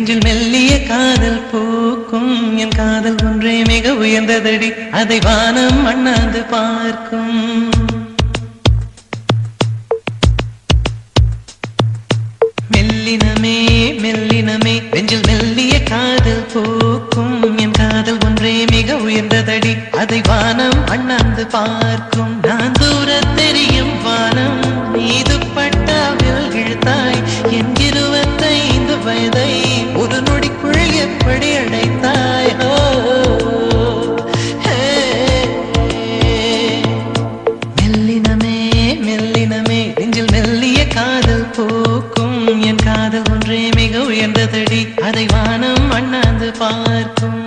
நெஞ்சில் மெல்லிய காதல் பூக்கும் என் காதல் ஒன்றே மிக உயர்ந்ததடி அதை வானம் அண்ணாந்து பார்க்கும் மெல்லினமே மெல்லினமே நெஞ்சில் மெல்லிய காதல் பூக்கும் என் காதல் ஒன்றே மிக உயர்ந்ததடி அதை வானம் அண்ணாந்து பார்க்கும் நான் தூர தெரியும் வானம் மீது பட்டாவில் இழுத்தாய் என் 25 வயதை ஒரு நொடிக்குள் எப்படி அடைத்தாய் மெல்லினமே மெல்லினமே நெஞ்சில் மெல்லிய காதல் பூக்கும் என் காதல் ஒன்றே மிக உயர்ந்ததடி அதை வானம் அண்ணாந்து பார்க்கும்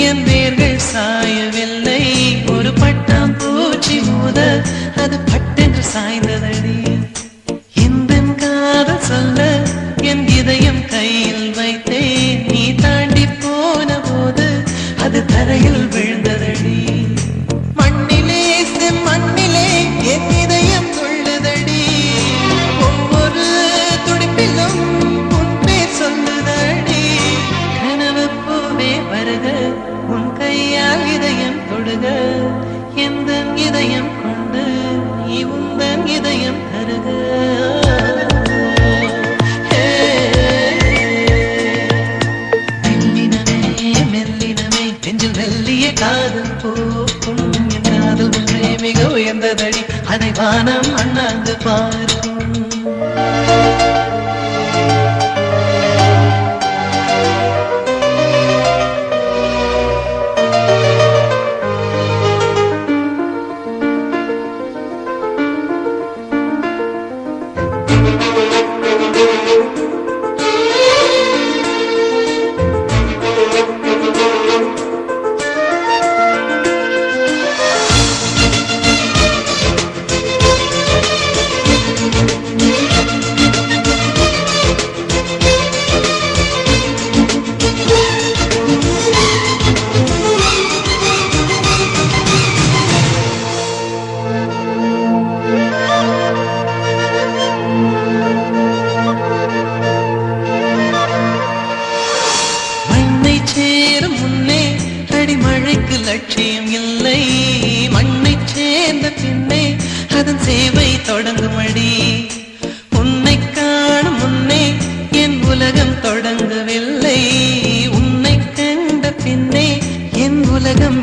என் வேர்கள் சாயவில்லை ஒரு பட்டாம் பூச்சி மோத அது பட்டென்று சாய்ந்ததடி இந்த காதல் சொல்ல என் இதயம் கையில் வைத்தேன் நீ தாண்டி போன போது அது தரையில் விழுந்ததடி மண்ணிலே மண்ணிலே என் இதயம் துள்ளுதடி ஒவ்வொரு துடிப்பிலும் உன் பேர் சொல்லுதடி கனவு பூவே வருக உன் கையால் இதயம் தொடுக எந்த இதயம் கொண்டு நீ உந்தன் இதயம் தருக மெல்லினமே மெல்லினமே நெஞ்சில் மெல்லிய காதல் பூக்கும் என் காதல் ஒன்றே மிக உயர்ந்ததடி அதை வானம் அண்ணாந்து பார்க்கும் சேரும் முன்னே அடிமழைக்கு லட்சியம் இல்லை மண்ணை சேர்ந்த பின்னே அதன் சேவை தொடங்கும் அடி உன்னை காணும் முன்னே என் உலகம் தொடங்கவில்லை உன்னை கண்ட பின்னே என் உலகம்